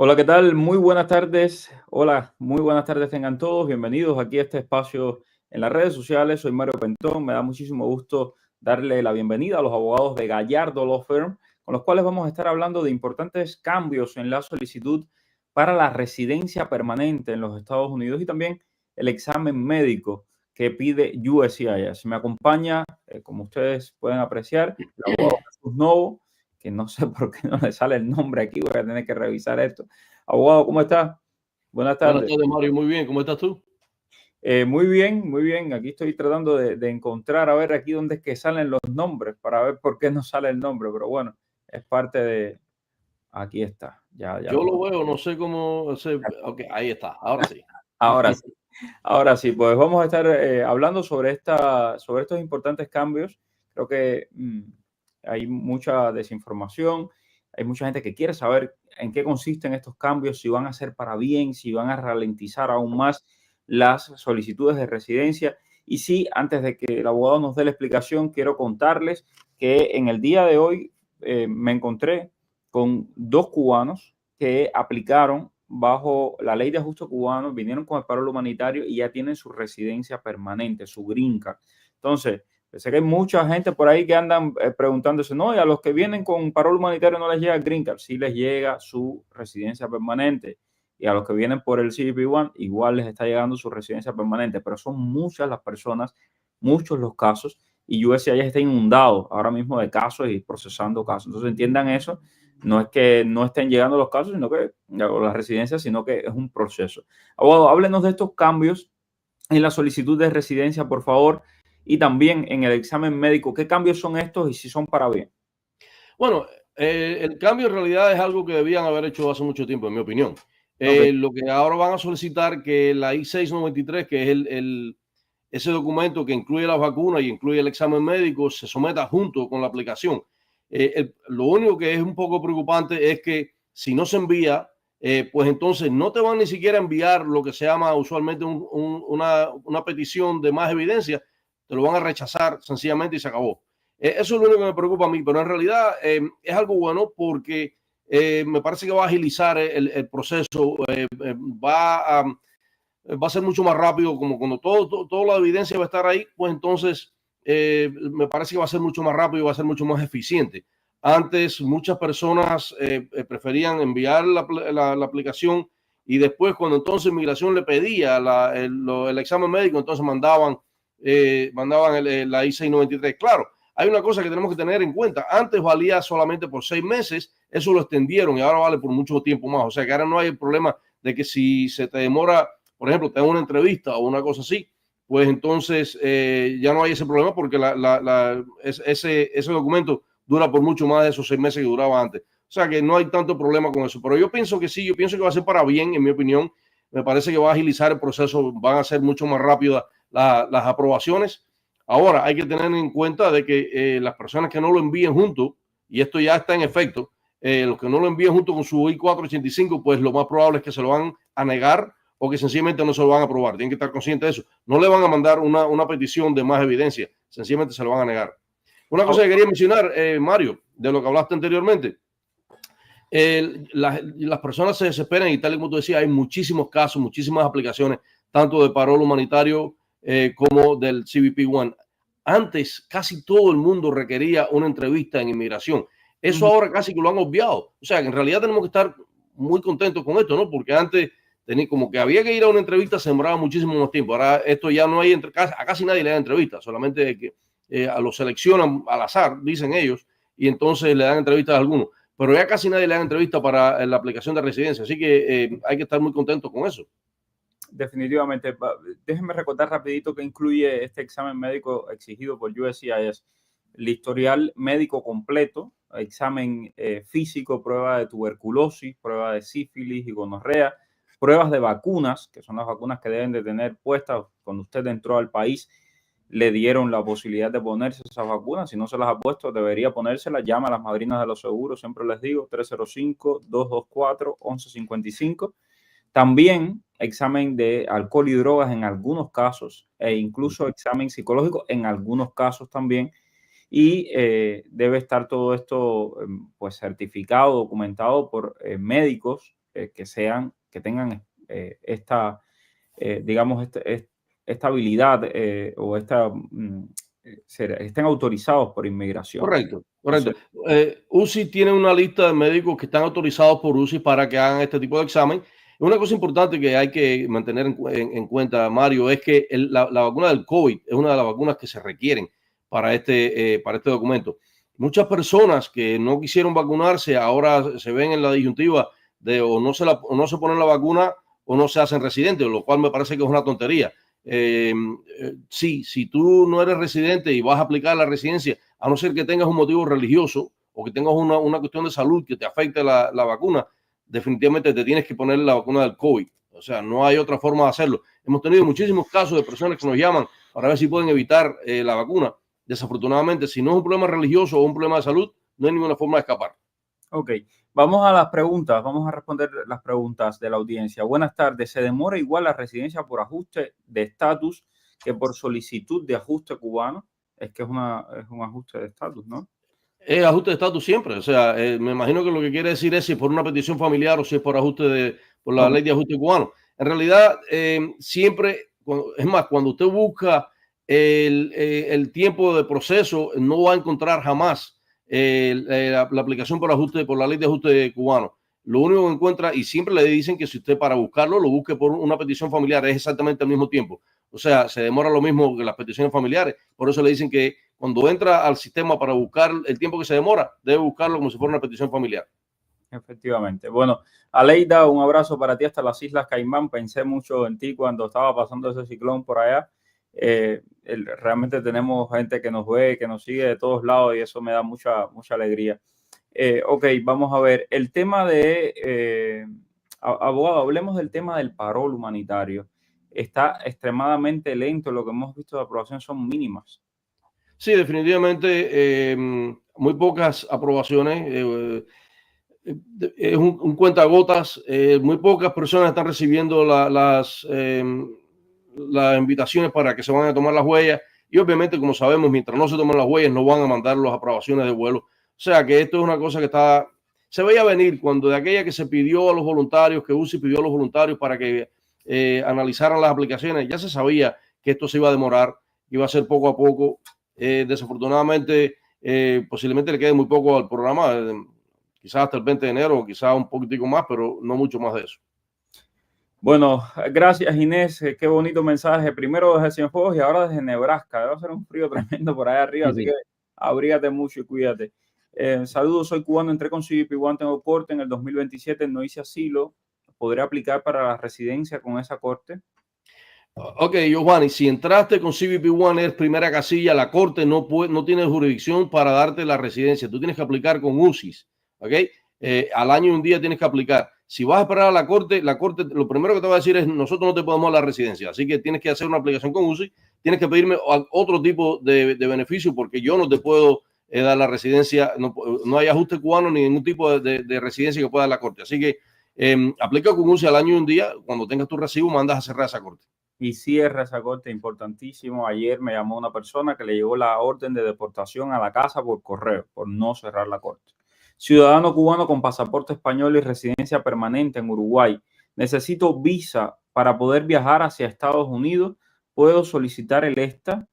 Hola, ¿qué tal? Muy buenas tardes. Hola, muy buenas tardes tengan todos. Bienvenidos aquí a este espacio en las redes sociales. Soy Mario Pentón. Me da muchísimo gusto darle la bienvenida a los abogados de Gallardo Law Firm, con los cuales vamos a estar hablando de importantes cambios en la solicitud para la residencia permanente en los Estados Unidos y también el examen médico que pide USCIS. Me acompaña, como ustedes pueden apreciar, el abogado Jesús Novo, que no sé por qué no le sale el nombre aquí, voy a tener que revisar esto. Abogado, ¿cómo está? Buenas Buenas tardes. tardes, Mario. Muy bien. ¿Cómo estás tú? Muy bien, muy bien. Aquí estoy tratando de encontrar, a ver aquí dónde es que salen los nombres, para ver por qué no sale el nombre, pero bueno, es parte de... Aquí está, ya Yo lo... lo veo, no sé cómo. Ok, ahí está. Ahora sí. Ahora sí, ahora sí, pues vamos a estar hablando sobre sobre estos importantes cambios. Creo que hay mucha desinformación, hay mucha gente que quiere saber en qué consisten estos cambios, si van a ser para bien, si van a ralentizar aún más las solicitudes de residencia. Y sí, antes de que el abogado nos dé la explicación, quiero contarles que en el día de hoy me encontré con dos cubanos que aplicaron bajo la ley de ajuste cubano, vinieron con el paro humanitario y ya tienen su residencia permanente, su green card. Entonces, sé que hay mucha gente por ahí que andan preguntándose, no, y a los que vienen con paro humanitario no les llega el green card, sí les llega su residencia permanente. Y a los que vienen por el CBP-1 igual les está llegando su residencia permanente, pero son muchas las personas, muchos los casos, y USCIS está inundado ahora mismo de casos y procesando casos. Entonces entiendan eso, no es que no estén llegando los casos, sino que, o las residencias, sino que es un proceso. Abogado, háblenos de estos cambios en la solicitud de residencia, por favor, y también en el examen médico. ¿Qué cambios son estos y si son para bien? Bueno, el cambio en realidad es algo que debían haber hecho hace mucho tiempo, en mi opinión. Ok, Lo que ahora van a solicitar que la I-693, que es ese documento que incluye las vacunas y incluye el examen médico, se someta junto con la aplicación. Lo único que es un poco preocupante es que si no se envía, pues entonces no te van ni siquiera a enviar lo que se llama usualmente una petición de más evidencia, te lo van a rechazar sencillamente y se acabó. Eso es lo único que me preocupa a mí, pero en realidad es algo bueno porque me parece que va a agilizar el proceso, va a ser mucho más rápido, como cuando toda la evidencia va a estar ahí, pues entonces me parece que va a ser mucho más rápido y va a ser mucho más eficiente. Antes muchas personas preferían enviar la aplicación y después cuando entonces Migración le pedía el examen médico, entonces mandaban la I-693. Claro, hay una cosa que tenemos que tener en cuenta. Antes valía solamente por 6 meses, eso lo extendieron y ahora vale por mucho tiempo más. O sea que ahora no hay el problema de que si se te demora, por ejemplo, te dan una entrevista o una cosa así, pues entonces ya no hay ese problema porque ese documento dura por mucho más de esos 6 meses que duraba antes. O sea que no hay tanto problema con eso. Pero yo pienso que sí, yo pienso que va a ser para bien, en mi opinión. Me parece que va a agilizar el proceso, van a ser mucho más rápidas las aprobaciones. Ahora, hay que tener en cuenta de que las personas que no lo envíen junto, y esto ya está en efecto, los que no lo envíen junto con su I-485, pues lo más probable es que se lo van a negar o que sencillamente no se lo van a aprobar. Tienen que estar conscientes de eso. No le van a mandar una petición de más evidencia, sencillamente se lo van a negar. Una cosa que quería mencionar, Mario, de lo que hablaste anteriormente, las personas se desesperan y tal como tú decías, hay muchísimos casos, muchísimas aplicaciones, tanto de parol humanitario como del CBP-1. Antes casi todo el mundo requería una entrevista en inmigración. Eso ahora casi que lo han obviado. O sea, que en realidad tenemos que estar muy contentos con esto, ¿no? Porque antes como que había que ir a una entrevista, se demoraba muchísimo más tiempo. Ahora esto ya no hay, a casi nadie le da entrevista, solamente que a los seleccionan al azar, dicen ellos, y entonces le dan entrevistas a algunos, pero ya casi nadie le da entrevista para la aplicación de residencia, así que hay que estar muy contentos con eso. definitivamente. Déjenme recordar rapidito que incluye este examen médico exigido por USCIS. El historial médico completo, examen físico, prueba de tuberculosis, prueba de sífilis y gonorrea, pruebas de vacunas, que son las vacunas que deben de tener puestas cuando usted entró al país. Le dieron la posibilidad de ponerse esas vacunas. Si no se las ha puesto, debería ponérselas. Llama a las madrinas de los seguros, siempre les digo, 305-224-1155. También examen de alcohol y drogas en algunos casos e incluso examen psicológico en algunos casos también. Y debe estar todo esto pues certificado, documentado por médicos que tengan digamos, esta habilidad o estén autorizados por inmigración. Correcto, correcto. Entonces, UCI tiene una lista de médicos que están autorizados por UCI para que hagan este tipo de examen. Una cosa importante que hay que mantener en cuenta, Mario, es que la vacuna del COVID es una de las vacunas que se requieren para este documento. Muchas personas que no quisieron vacunarse ahora se ven en la disyuntiva de o no se ponen la vacuna o no se hacen residentes, lo cual me parece que es una tontería. Sí, si tú no eres residente y vas a aplicar la residencia, a no ser que tengas un motivo religioso o que tengas una cuestión de salud que te afecte la vacuna, definitivamente te tienes que poner la vacuna del COVID. O sea, no hay otra forma de hacerlo. Hemos tenido muchísimos casos de personas que nos llaman para ver si pueden evitar la vacuna. Desafortunadamente, si no es un problema religioso o un problema de salud, no hay ninguna forma de escapar. Ok, vamos a las preguntas, vamos a responder las preguntas de la audiencia. Buenas tardes, ¿se demora igual la residencia por ajuste de estatus que por solicitud de ajuste cubano? Es que es un ajuste de estatus, ¿no? Es ajuste de estatus siempre. O sea, me imagino que lo que quiere decir es si es por una petición familiar o si es por por la ley de ajuste cubano. En realidad, siempre, es más, cuando usted busca el tiempo de proceso, no va a encontrar jamás la aplicación por la ley de ajuste cubano. Lo único que encuentra, y siempre le dicen que si usted para buscarlo, lo busque por una petición familiar, es exactamente al mismo tiempo. O sea, se demora lo mismo que las peticiones familiares. Por eso le dicen que cuando entra al sistema para buscar el tiempo que se demora, debe buscarlo como si fuera una petición familiar. Efectivamente. Bueno, Aleida, un abrazo para ti hasta las Islas Caimán. Pensé mucho en ti cuando estaba pasando ese ciclón por allá. Realmente tenemos gente que nos ve, que nos sigue de todos lados y eso me da mucha alegría. Ok, vamos a ver. El tema abogado, hablemos del tema del parol humanitario. Está extremadamente lento. Lo que hemos visto de aprobación son mínimas. Sí, definitivamente muy pocas aprobaciones. Es un cuentagotas. Muy pocas personas están recibiendo las invitaciones para que se van a tomar las huellas. Y obviamente, como sabemos, mientras no se toman las huellas, no van a mandar las aprobaciones de vuelo. O sea que esto es una cosa que se veía venir cuando de aquella que se pidió a los voluntarios, que UCI pidió a los voluntarios para que analizaran las aplicaciones, ya se sabía que esto se iba a demorar, iba a ser poco a poco. Desafortunadamente, posiblemente le quede muy poco al programa, quizás hasta el 20 de enero, quizás un poquitico más, pero no mucho más de eso. Bueno, gracias Inés, qué bonito mensaje. Primero desde Cienfuegos y ahora desde Nebraska. Debe ser un frío tremendo por allá arriba, así que abrígate mucho y cuídate. Saludos, soy cubano, entré con CBP-1, tengo corte en el 2027, no hice asilo. ¿Podré aplicar para la residencia con esa corte? Ok, Giovanni, si entraste con CBP-1, es primera casilla, la corte no tiene jurisdicción para darte la residencia. Tú tienes que aplicar con UCIS, ¿ok? Al año y un día tienes que aplicar. Si vas a esperar a la corte, lo primero que te va a decir es, nosotros no te podemos dar la residencia, así que tienes que hacer una aplicación con UCIS, tienes que pedirme otro tipo de beneficio porque yo no te puedo dar la residencia, no hay ajuste cubano ni ningún tipo de residencia que pueda dar la corte. Así que aplica con UCIS al año y un día, cuando tengas tu recibo, mandas a cerrar esa corte. Y cierra esa corte, importantísimo. Ayer me llamó una persona que le llegó la orden de deportación a la casa por correo, por no cerrar la corte. Ciudadano cubano con pasaporte español y residencia permanente en Uruguay. Necesito visa para poder viajar hacia Estados Unidos. ¿Puedo solicitar el ESTA?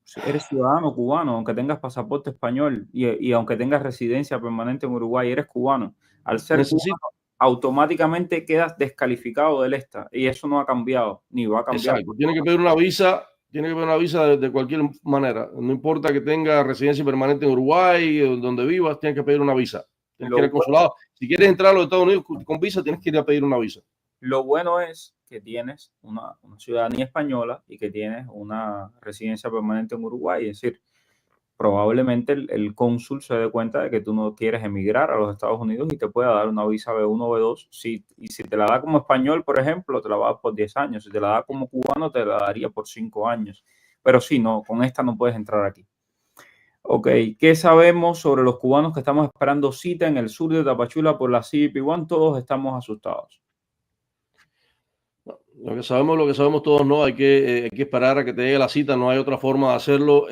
Si eres ciudadano cubano, aunque tengas pasaporte español y aunque tengas residencia permanente en Uruguay, eres cubano. Al ser cubano, automáticamente quedas descalificado del ESTA y eso no ha cambiado, ni va a cambiar. Exacto, tiene que pedir una visa. Tiene que pedir una visa de cualquier manera. No importa que tenga residencia permanente en Uruguay, donde vivas, tienes que pedir una visa. Tienes que ir al consulado. Si quieres entrar a los Estados Unidos con visa, tienes que ir a pedir una visa. Lo bueno es que tienes una ciudadanía española y que tienes una residencia permanente en Uruguay. Es decir, probablemente el cónsul se dé cuenta de que tú no quieres emigrar a los Estados Unidos y te pueda dar una visa B1 o B2. Y si te la da como español, por ejemplo, te la va a dar por 10 años. Si te la da como cubano, te la daría por 5 años. Pero sí, no, con esta no puedes entrar aquí. Ok, ¿qué sabemos sobre los cubanos que estamos esperando cita en el sur de Tapachula por la CBP-1? Todos estamos asustados. Lo que sabemos todos, no, hay que esperar a que te llegue la cita, no hay otra forma de hacerlo.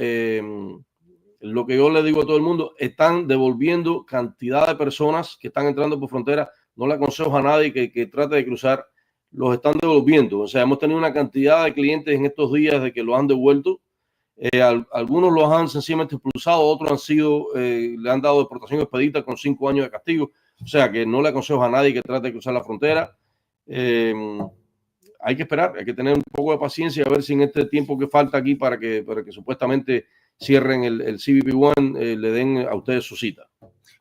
Lo que yo le digo a todo el mundo, están devolviendo cantidad de personas que están entrando por frontera, no le aconsejo a nadie que trate de cruzar. Los están devolviendo. O sea, hemos tenido una cantidad de clientes en estos días de que los han devuelto. Algunos los han sencillamente expulsado, otros han sido, le han dado deportación expedita con 5 años de castigo. O sea, que no le aconsejo a nadie que trate de cruzar la frontera. Hay que esperar, hay que tener un poco de paciencia a ver si en este tiempo que falta aquí para que supuestamente cierren el CBP One, le den a ustedes su cita.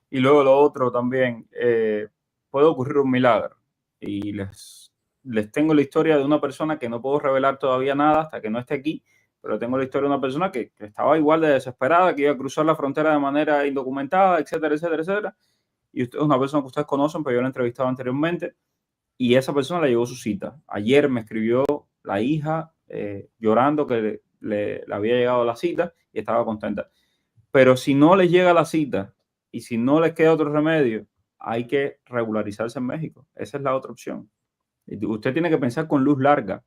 Y luego lo otro también, puede ocurrir un milagro. Y les tengo la historia de una persona que no puedo revelar todavía nada hasta que no esté aquí, pero tengo la historia de una persona que estaba igual de desesperada, que iba a cruzar la frontera de manera indocumentada, etcétera, etcétera, etcétera. Y usted es una persona que ustedes conocen, pero yo la he entrevistado anteriormente, y esa persona le llegó su cita. Ayer me escribió la hija llorando que le había llegado la cita y estaba contenta. Pero si no les llega la cita y si no les queda otro remedio, hay que regularizarse en México. Esa es la otra opción. Usted tiene que pensar con luz larga.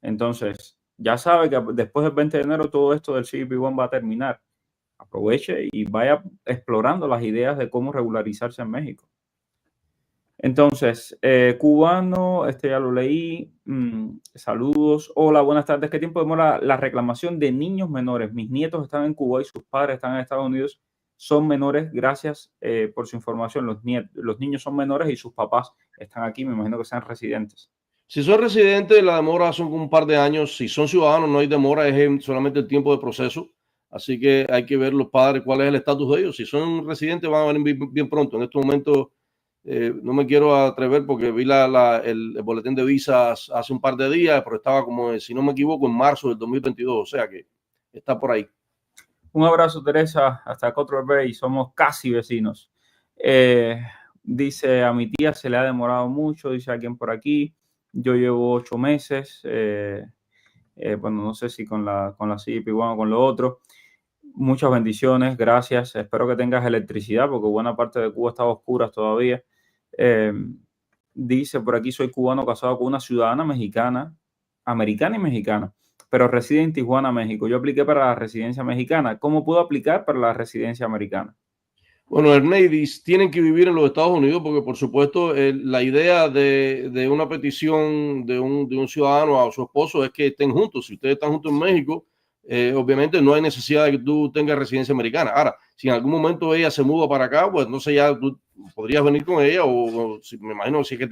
Entonces, ya sabe que después del 20 de enero todo esto del CBP-1 va a terminar. Aproveche y vaya explorando las ideas de cómo regularizarse en México. Entonces, cubano, ya lo leí. Saludos. Hola, buenas tardes. ¿Qué tiempo demora la reclamación de niños menores? Mis nietos están en Cuba y sus padres están en Estados Unidos. Son menores. Gracias por su información. Los niños son menores y sus papás están aquí. Me imagino que sean residentes. Si son residentes, la demora son un par de años. Si son ciudadanos, no hay demora, es solamente el tiempo de proceso. Así que hay que ver los padres cuál es el estatus de ellos. Si son residentes, van a venir bien pronto. En este momento no me quiero atrever porque vi el boletín de visas hace un par de días, pero estaba como, si no me equivoco, en marzo del 2022. O sea que está por ahí. Un abrazo, Teresa, hasta Cottrell Bay. Somos casi vecinos. Dice, a mi tía se le ha demorado mucho, dice alguien por aquí. Yo llevo 8 meses. Bueno, no sé si con la CBP-1 o con lo otro. Muchas bendiciones, gracias. Espero que tengas electricidad porque buena parte de Cuba está a oscuras todavía. Dice por aquí, soy cubano casado con una ciudadana mexicana, americana y mexicana, pero reside en Tijuana, México. Yo apliqué para la residencia mexicana. ¿Cómo puedo aplicar para la residencia americana? Bueno, Ernest, tienen que vivir en los Estados Unidos porque, por supuesto, la idea de una petición de un ciudadano a su esposo es que estén juntos. Si ustedes están juntos en México, obviamente no hay necesidad de que tú tengas residencia americana. Ahora, si en algún momento ella se muda para acá, pues no sé, ya tú podrías venir con ella o si, me imagino si es que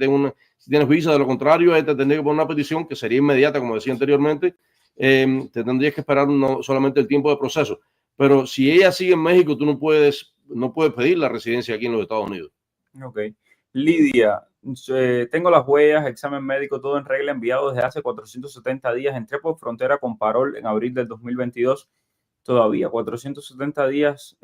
si tienes visa, de lo contrario, te tendría que poner una petición que sería inmediata, como decía anteriormente. Te tendrías que esperar solamente el tiempo de proceso. Pero si ella sigue en México, tú no puedes pedir la residencia aquí en los Estados Unidos. Ok. Lidia, tengo las huellas, examen médico, todo en regla, enviado desde hace 470 días. Entré por frontera con parol en abril del 2022. Todavía 470 días,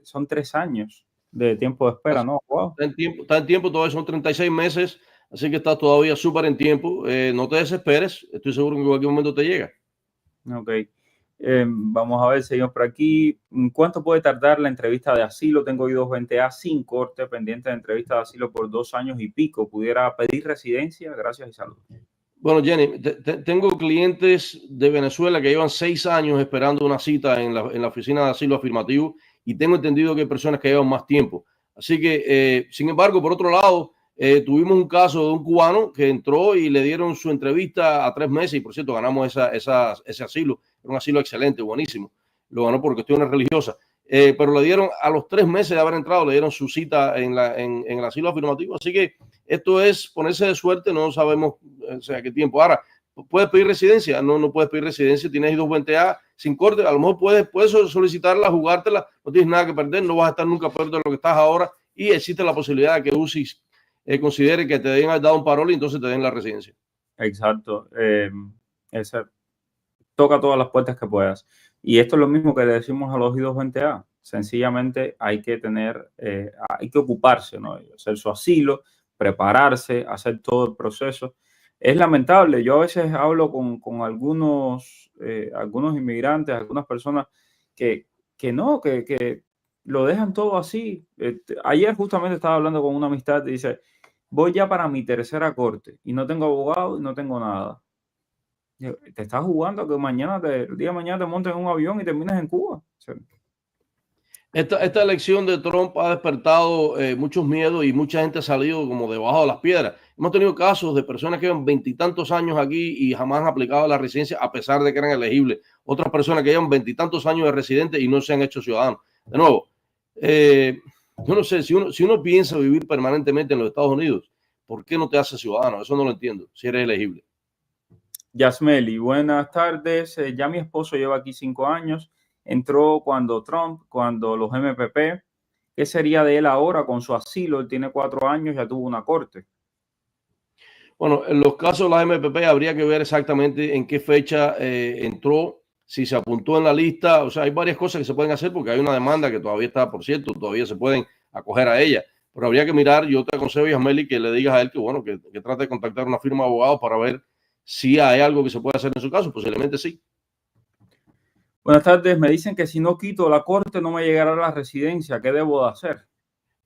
son 3 años de tiempo de espera, ¿no? Wow. Está en tiempo, todavía son 36 meses, así que está todavía súper en tiempo. No te desesperes, estoy seguro que en cualquier momento te llega. Ok. Vamos a ver, seguimos por aquí. ¿Cuánto puede tardar la entrevista de asilo? Tengo I-220A sin corte, pendiente de entrevista de asilo por 2 años y pico. ¿Pudiera pedir residencia? Gracias y saludos. Bueno, Jenny, tengo clientes de Venezuela que llevan 6 años esperando una cita en la oficina de asilo afirmativo y tengo entendido que hay personas que llevan más tiempo. Así que, sin embargo, por otro lado, tuvimos un caso de un cubano que entró y le dieron su entrevista a 3 meses y, por cierto, ganamos ese asilo. Era un asilo excelente, buenísimo. Lo ganó por cuestiones religiosas. Pero le dieron, a los 3 meses de haber entrado, le dieron su cita en el asilo afirmativo. Así que esto es ponerse de suerte, no sabemos, o sea, qué tiempo. Ahora, ¿puedes pedir residencia? No puedes pedir residencia, tienes I-220A sin corte, a lo mejor puedes solicitarla, jugártela, no tienes nada que perder, no vas a estar nunca peor de lo que estás ahora y existe la posibilidad de que UCIS considere que te den dado un parol y entonces te den la residencia. Exacto. Toca todas las puertas que puedas. Y esto es lo mismo que le decimos a los I-220A. Sencillamente hay que hay que ocuparse, ¿no? Hacer su asilo, prepararse, hacer todo el proceso. Es lamentable. Yo a veces hablo con algunos inmigrantes, algunas personas que lo dejan todo así. Ayer justamente estaba hablando con una amistad y dice, voy ya para mi tercera corte y no tengo abogado y no tengo nada. Te estás jugando que el día de mañana te montes en un avión y termines en Cuba. Esta elección de Trump ha despertado muchos miedos y mucha gente ha salido como debajo de las piedras. Hemos tenido casos de personas que llevan veintitantos años aquí y jamás han aplicado la residencia a pesar de que eran elegibles. Otras personas que llevan veintitantos años de residente y no se han hecho ciudadanos. De nuevo, yo no sé, si uno piensa vivir permanentemente en los Estados Unidos, ¿por qué no te haces ciudadano? Eso no lo entiendo, si eres elegible. Yasmeli, buenas tardes. Ya mi esposo lleva aquí 5 años. Entró cuando Trump, cuando los MPP. ¿Qué sería de él ahora con su asilo? Él tiene 4 años, ya tuvo una corte. Bueno, en los casos de la MPP habría que ver exactamente en qué fecha entró, si se apuntó en la lista. O sea, hay varias cosas que se pueden hacer porque hay una demanda que todavía está, por cierto, todavía se pueden acoger a ella. Pero habría que mirar, yo te aconsejo, Yasmeli, que le digas a él que, bueno, que trate de contactar una firma de abogados para ver si hay algo que se puede hacer en su caso. Posiblemente sí. Buenas tardes. Me dicen que si no quito la corte no me llegará a la residencia. ¿Qué debo de hacer?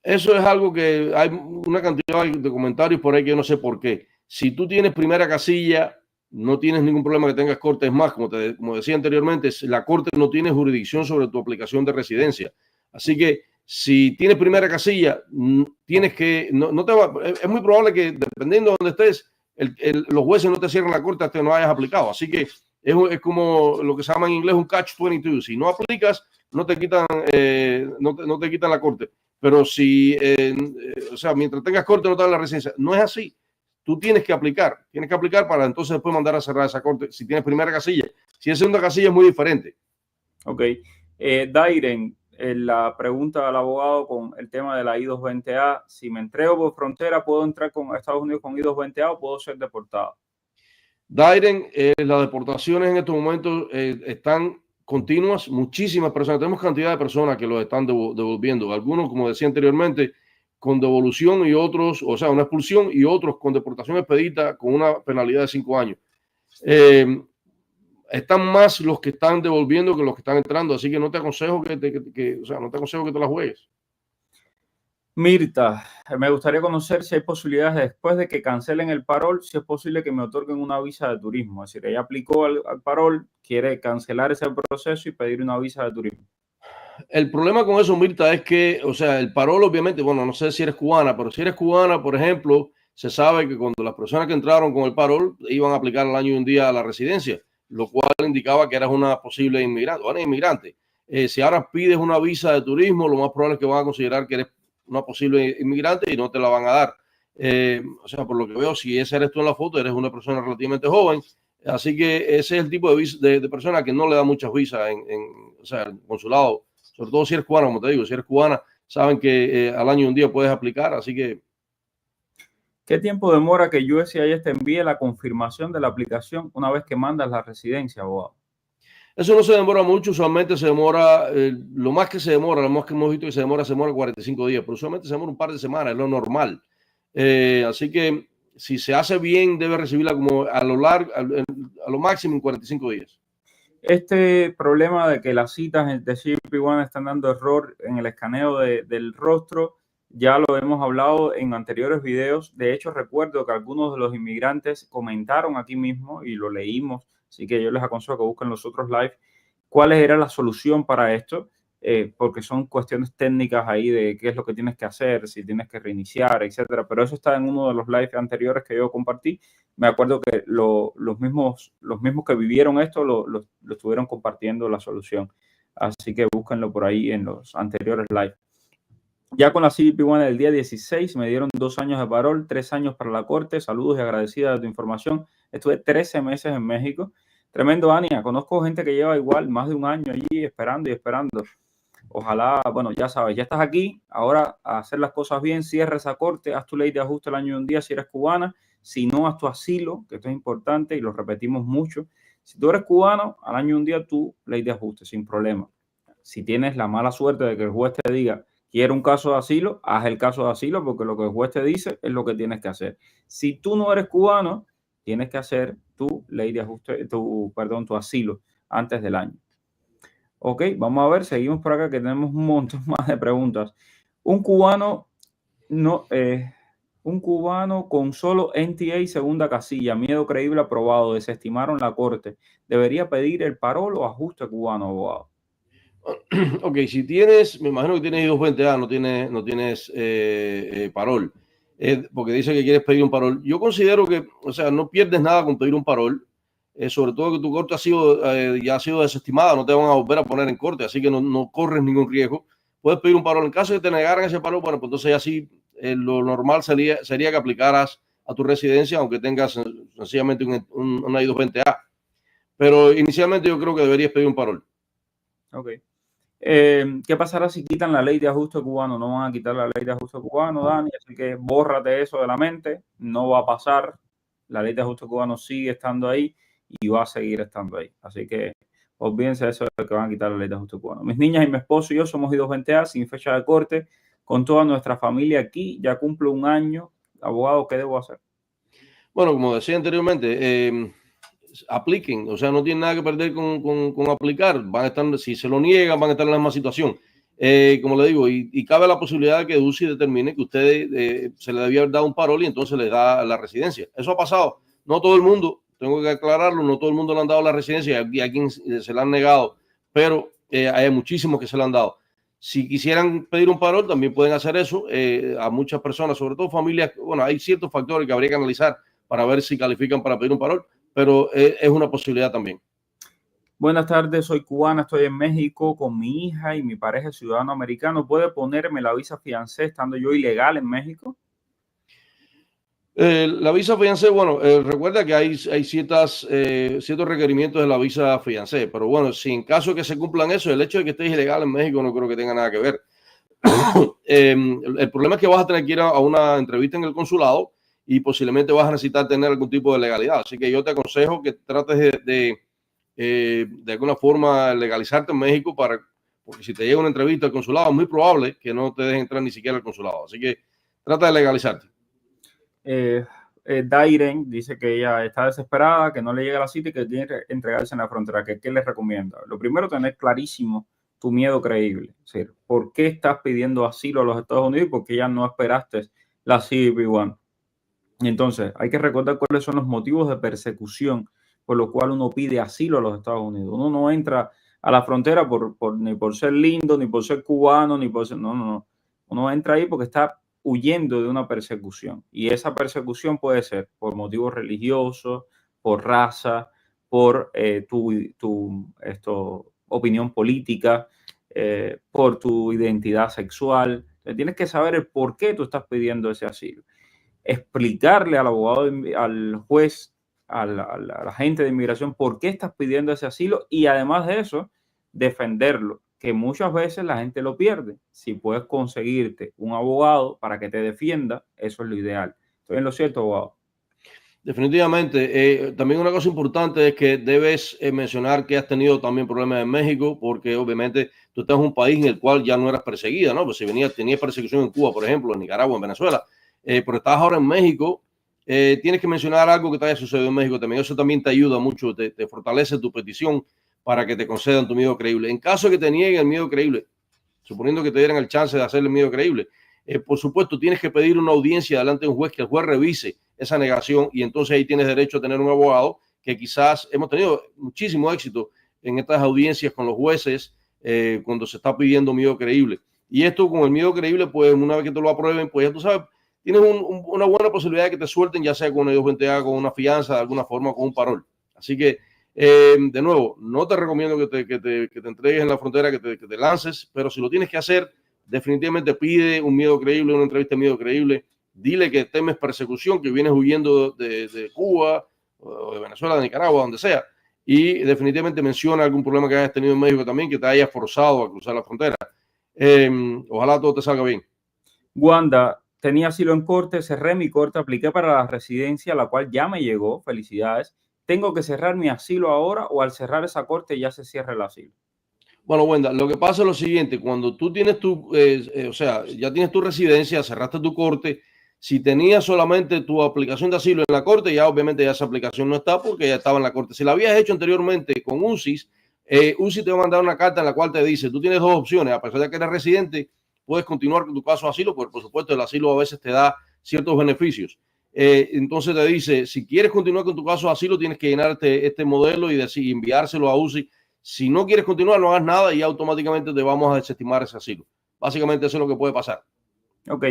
Eso es algo que hay una cantidad de comentarios por ahí que yo no sé por qué. Si tú tienes primera casilla, no tienes ningún problema que tengas corte. Es más, como decía anteriormente, la corte no tiene jurisdicción sobre tu aplicación de residencia. Así que si tienes primera casilla, tienes que, no te va, es muy probable que dependiendo de donde estés, los jueces no te cierren la corte hasta que no hayas aplicado. Así que es como lo que se llama en inglés un catch-22. Si no aplicas, no te quitan, no te quitan la corte. Pero si, o sea, mientras tengas corte no te dan la residencia. No es así. Tú tienes que aplicar para entonces después mandar a cerrar esa corte si tienes primera casilla. Si es segunda casilla es muy diferente. Ok. Dairen, la pregunta al abogado con el tema de la I-220A. Si me entrego por frontera, ¿puedo entrar con Estados Unidos con I-220A o puedo ser deportado? Dairen, las deportaciones en estos momentos están continuas. Muchísimas personas, tenemos cantidad de personas que los están devolviendo. Algunos, como decía anteriormente, con devolución y otros, o sea, una expulsión y otros con deportación expedita con una penalidad de 5 años. Están más los que están devolviendo que los que están entrando, así que no te aconsejo o sea, no te aconsejo que te la juegues. Mirta, me gustaría conocer si hay posibilidades después de que cancelen el parol, si es posible que me otorguen una visa de turismo. Es decir, ella aplicó al parol, quiere cancelar ese proceso y pedir una visa de turismo. El problema con eso, Mirta, es que, o sea, el parol obviamente, bueno, no sé si eres cubana, pero si eres cubana, por ejemplo, se sabe que cuando las personas que entraron con el parol iban a aplicar al año y un día a la residencia, lo cual indicaba que eras una posible inmigrante o eres inmigrante. Si ahora pides una visa de turismo, lo más probable es que van a considerar que eres una posible inmigrante y no te la van a dar. O sea, por lo que veo, si ese eres tú en la foto, eres una persona relativamente joven. Así que ese es el tipo de persona que no le da muchas visas o sea, el consulado, sobre todo si eres cubana, como te digo, si eres cubana, saben que al año y un día puedes aplicar, así que... ¿Qué tiempo demora que USCIS te envíe la confirmación de la aplicación una vez que mandas la residencia, abogado? Eso no se demora mucho, usualmente se demora, lo más que se demora, lo más que hemos visto que se demora 45 días, pero usualmente se demora un par de semanas, es lo normal. Así que si se hace bien, debe recibirla como a lo máximo en 45 días. Este problema de que las citas de CBP-1 están dando error en el escaneo del rostro, ya lo hemos hablado en anteriores videos. De hecho, recuerdo que algunos de los inmigrantes comentaron aquí mismo y lo leímos, así que yo les aconsejo que busquen los otros live, cuál era la solución para esto, porque son cuestiones técnicas ahí de qué es lo que tienes que hacer, si tienes que reiniciar, etcétera. Pero eso está en uno de los live anteriores que yo compartí. Me acuerdo que los mismos que vivieron esto lo estuvieron compartiendo la solución. Así que búsquenlo por ahí en los anteriores live. Ya con la CBP-1 del día 16 me dieron 2 años de parol, 3 años para la corte. Saludos y agradecida de tu información. Estuve 13 meses en México. Tremendo, Ania. Conozco gente que lleva igual más de un año allí esperando y esperando. Ojalá, bueno, ya sabes, ya estás aquí. Ahora a hacer las cosas bien, cierra esa corte, haz tu ley de ajuste el año y un día si eres cubana. Si no, haz tu asilo, que esto es importante y lo repetimos mucho. Si tú eres cubano, al año y un día tu ley de ajuste, sin problema. Si tienes la mala suerte de que el juez te diga, quiero un caso de asilo, haz el caso de asilo porque lo que el juez te dice es lo que tienes que hacer. Si tú no eres cubano, tienes que hacer tu ley de ajuste, tu asilo antes del año. Ok, vamos a ver, seguimos por acá que tenemos un montón más de preguntas. Un cubano con solo NTA segunda casilla, miedo creíble aprobado, desestimaron la corte. ¿Debería pedir el parol o ajuste cubano, abogado? Ok, si tienes, me imagino que tienes I-220A, no tienes parol, porque dice que quieres pedir un parol. Yo considero que, o sea, no pierdes nada con pedir un parol, sobre todo que tu corte ya ha sido desestimada, no te van a volver a poner en corte, así que no corres ningún riesgo. Puedes pedir un parol. En caso de que te negaran ese parol, bueno, pues entonces ya sí, lo normal sería que aplicaras a tu residencia, aunque tengas sencillamente una I-220A. Pero inicialmente yo creo que deberías pedir un parol. Ok. ¿Qué pasará si quitan la ley de ajuste cubano? No van a quitar la ley de ajuste cubano, Dani, así que bórrate eso de la mente, no va a pasar. La ley de ajuste cubano sigue estando ahí y va a seguir estando ahí. Así que olvídense eso de que van a quitar la ley de ajuste cubano. Mis niñas y mi esposo y yo somos I-220A sin fecha de corte, con toda nuestra familia aquí, ya cumplo un año. Abogado, ¿qué debo hacer? Bueno, como decía anteriormente, apliquen, o sea, no tienen nada que perder con aplicar, van a estar, si se lo niegan, van a estar en la misma situación. Como le digo, y cabe la posibilidad de que UCI determine que usted se le debía haber dado un parol y entonces le da la residencia. Eso ha pasado. No todo el mundo, tengo que aclararlo, no todo el mundo le han dado la residencia y a quien se la han negado, pero hay muchísimos que se la han dado. Si quisieran pedir un parol, también pueden hacer eso a muchas personas, sobre todo familias. Bueno, hay ciertos factores que habría que analizar para ver si califican para pedir un parol, pero es una posibilidad también. Buenas tardes, soy cubana, estoy en México con mi hija y mi pareja es ciudadano americano. ¿Puede ponerme la visa fiancé estando yo ilegal en México? La visa fiancé, bueno, recuerda que hay ciertos requerimientos de la visa fiancé, pero bueno, si en caso de que se cumplan eso, el hecho de que estés ilegal en México no creo que tenga nada que ver. El problema es que vas a tener que ir a una entrevista en el consulado y posiblemente vas a necesitar tener algún tipo de legalidad. Así que yo te aconsejo que trates de alguna forma legalizarte en México porque si te llega una entrevista al consulado es muy probable que no te dejen entrar ni siquiera al consulado. Así que trata de legalizarte. Dairen dice que ella está desesperada, que no le llega la cita y que tiene que entregarse en la frontera. ¿Qué les recomienda? Lo primero, tener clarísimo tu miedo creíble. Es decir, ¿por qué estás pidiendo asilo a los Estados Unidos y por qué ya no esperaste la CBP-1? Y entonces, hay que recordar cuáles son los motivos de persecución por lo cual uno pide asilo a los Estados Unidos. Uno no entra a la frontera ni por ser lindo, ni por ser cubano, ni por ser... No. Uno entra ahí porque está huyendo de una persecución. Y esa persecución puede ser por motivos religiosos, por raza, por tu opinión política, por tu identidad sexual. Entonces, tienes que saber el por qué tú estás pidiendo ese asilo. Explicarle al abogado, al juez, a la gente de inmigración por qué estás pidiendo ese asilo y además de eso, defenderlo, que muchas veces la gente lo pierde. Si puedes conseguirte un abogado para que te defienda, eso es lo ideal. ¿Estoy en lo cierto, abogado? Definitivamente. También una cosa importante es que debes mencionar que has tenido también problemas en México, porque obviamente tú estás en un país en el cual ya no eras perseguida, ¿no? Pues si tenías persecución en Cuba, por ejemplo, en Nicaragua, en Venezuela, pero estás ahora en México, tienes que mencionar algo que te haya sucedido en México también. Eso también te ayuda mucho, te fortalece tu petición para que te concedan tu miedo creíble. En caso de que te nieguen el miedo creíble, suponiendo que te dieran el chance de hacer el miedo creíble, por supuesto, tienes que pedir una audiencia delante de un juez, que el juez revise esa negación y entonces ahí tienes derecho a tener un abogado, que quizás hemos tenido muchísimo éxito en estas audiencias con los jueces cuando se está pidiendo miedo creíble. Y esto con el miedo creíble, pues una vez que te lo aprueben, pues ya tú sabes, tienes una buena posibilidad de que te suelten, ya sea con ellos, con una fianza, de alguna forma, con un parol. Así que, de nuevo, no te recomiendo que te entregues en la frontera, que te lances, pero si lo tienes que hacer, definitivamente pide un miedo creíble, una entrevista de miedo creíble. Dile que temes persecución, que vienes huyendo de Cuba, o de Venezuela, de Nicaragua, donde sea. Y definitivamente menciona algún problema que hayas tenido en México también, que te haya forzado a cruzar la frontera. Ojalá todo te salga bien. Wanda, tenía asilo en corte, cerré mi corte, apliqué para la residencia, la cual ya me llegó. Felicidades. ¿Tengo que cerrar mi asilo ahora o al cerrar esa corte ya se cierra el asilo? Bueno, Wenda, lo que pasa es lo siguiente: cuando tú tienes o sea, ya tienes tu residencia, cerraste tu corte, si tenías solamente tu aplicación de asilo en la corte, ya obviamente ya esa aplicación no está porque ya estaba en la corte. Si la habías hecho anteriormente con UCIS, UCIS te va a mandar una carta en la cual te dice, tú tienes dos opciones, a pesar de que eres residente, puedes continuar con tu caso de asilo, porque por supuesto el asilo a veces te da ciertos beneficios. Entonces te dice, si quieres continuar con tu caso de asilo, tienes que llenar este modelo y enviárselo a UCIS. Si no quieres continuar, no hagas nada y automáticamente te vamos a desestimar ese asilo. Básicamente eso es lo que puede pasar. Ok.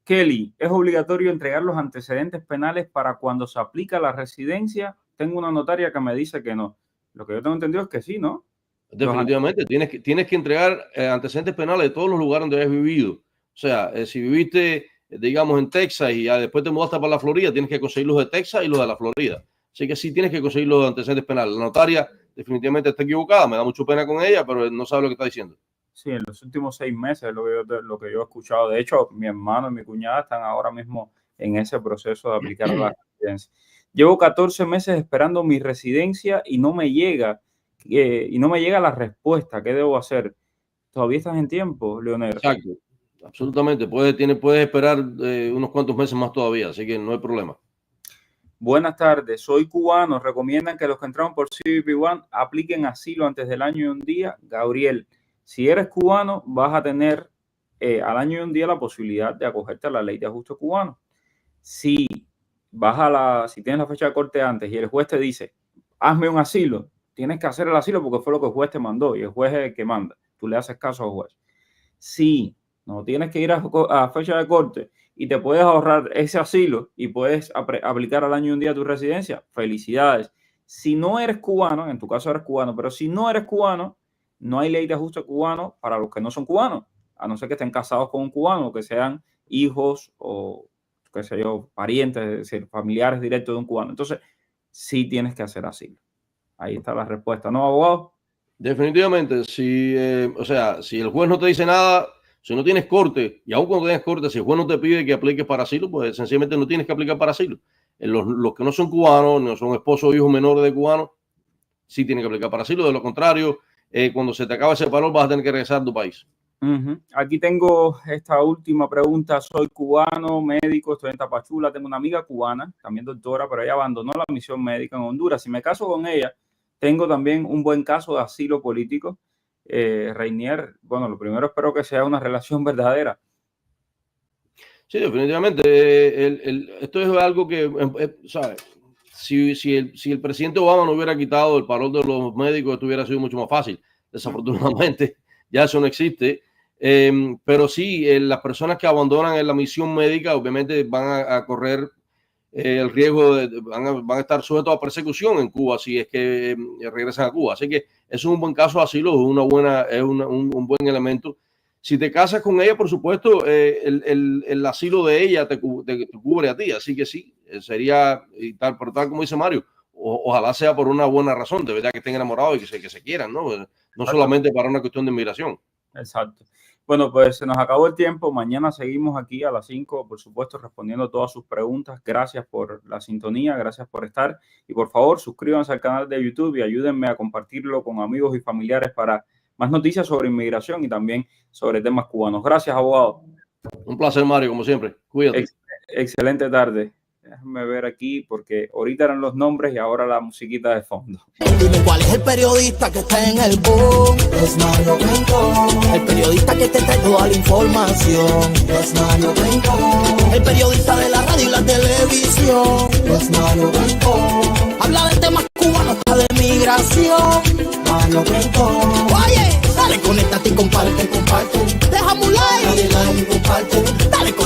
Kelly, ¿es obligatorio entregar los antecedentes penales para cuando se aplica la residencia? Tengo una notaria que me dice que no. Lo que yo tengo entendido es que sí, ¿no? Definitivamente, tienes que entregar antecedentes penales de todos los lugares donde has vivido. O sea, si viviste, digamos, en Texas y después te mudaste para la Florida, tienes que conseguir los de Texas y los de la Florida. Así que sí tienes que conseguir los antecedentes penales. La notaria definitivamente está equivocada, me da mucho pena con ella, pero no sabe lo que está diciendo. Sí, en los últimos 6 meses es lo que yo he escuchado. De hecho, mi hermano y mi cuñada están ahora mismo en ese proceso de aplicar la residencia. Llevo 14 meses esperando mi residencia y no me llega la respuesta. ¿Qué debo hacer? ¿Todavía estás en tiempo, Leonel? Exacto, absolutamente. Puedes esperar unos cuantos meses más todavía, así que no hay problema. Buenas tardes, soy cubano. Recomiendan que los que entraron por CBP One apliquen asilo antes del año y un día. Gabriel, si eres cubano, vas a tener al año y un día la posibilidad de acogerte a la ley de ajuste cubano. Si tienes la fecha de corte antes y el juez te dice, hazme un asilo, tienes que hacer el asilo porque fue lo que el juez te mandó y el juez es el que manda. Tú le haces caso al juez. Si no tienes que ir a fecha de corte y te puedes ahorrar ese asilo y puedes aplicar al año y un día tu residencia, felicidades. Si no eres cubano, en tu caso eres cubano, pero si no eres cubano, no hay ley de ajuste cubano para los que no son cubanos, a no ser que estén casados con un cubano, que sean hijos o, qué sé yo, parientes, es decir, familiares directos de un cubano. Entonces, sí tienes que hacer asilo. Ahí está la respuesta, ¿no, abogado? Definitivamente, si el juez no te dice nada, si no tienes corte, y aun cuando tienes corte, si el juez no te pide que apliques para asilo, pues sencillamente no tienes que aplicar para asilo. Los que no son cubanos, no son esposos o hijos menores de cubanos, sí tienen que aplicar para asilo. De lo contrario, cuando se te acaba ese parol, vas a tener que regresar a tu país. Aquí tengo esta última pregunta. Soy cubano, médico, estoy en Tapachula. Tengo una amiga cubana, también doctora, pero ella abandonó la misión médica en Honduras. Si me caso con ella, tengo también un buen caso de asilo político. Reinier, bueno, lo primero espero que sea una relación verdadera. Sí, definitivamente. Esto es algo que, ¿sabes? Si el presidente Obama no hubiera quitado el parol de los médicos, esto hubiera sido mucho más fácil. Desafortunadamente, ya eso no existe. Pero sí, las personas que abandonan en la misión médica obviamente van a correr el riesgo van a estar sujetos a persecución en Cuba si es que regresan a Cuba. Así que es un buen caso de asilo, es un buen elemento. Si te casas con ella, por supuesto, el asilo de ella te cubre a ti. Así que sí, sería, y tal, pero tal como dice Mario, ojalá sea por una buena razón, de verdad que estén enamorados y que se quieran, ¿no? No solamente para una cuestión de inmigración. Exacto. Bueno, pues se nos acabó el tiempo. Mañana seguimos aquí a las 5, por supuesto, respondiendo todas sus preguntas. Gracias por la sintonía, gracias por estar. Y por favor, suscríbanse al canal de YouTube y ayúdenme a compartirlo con amigos y familiares para más noticias sobre inmigración y también sobre temas cubanos. Gracias, abogado. Un placer, Mario, como siempre. Cuídate. Excelente tarde. Déjame ver aquí porque ahorita eran los nombres y ahora la musiquita de fondo. Dime cuál es el periodista que está en el boom. Es Mario Rincón. El periodista que te trae toda la información. Es Mario Rincón. El periodista de la radio y la televisión. Es Mario Rincón. Habla de temas cubanos, hasta de migración. Mario Rincón. Oye, dale, conéctate y comparte. Déjame un like. Dale like y comparte. Dale, conéctate.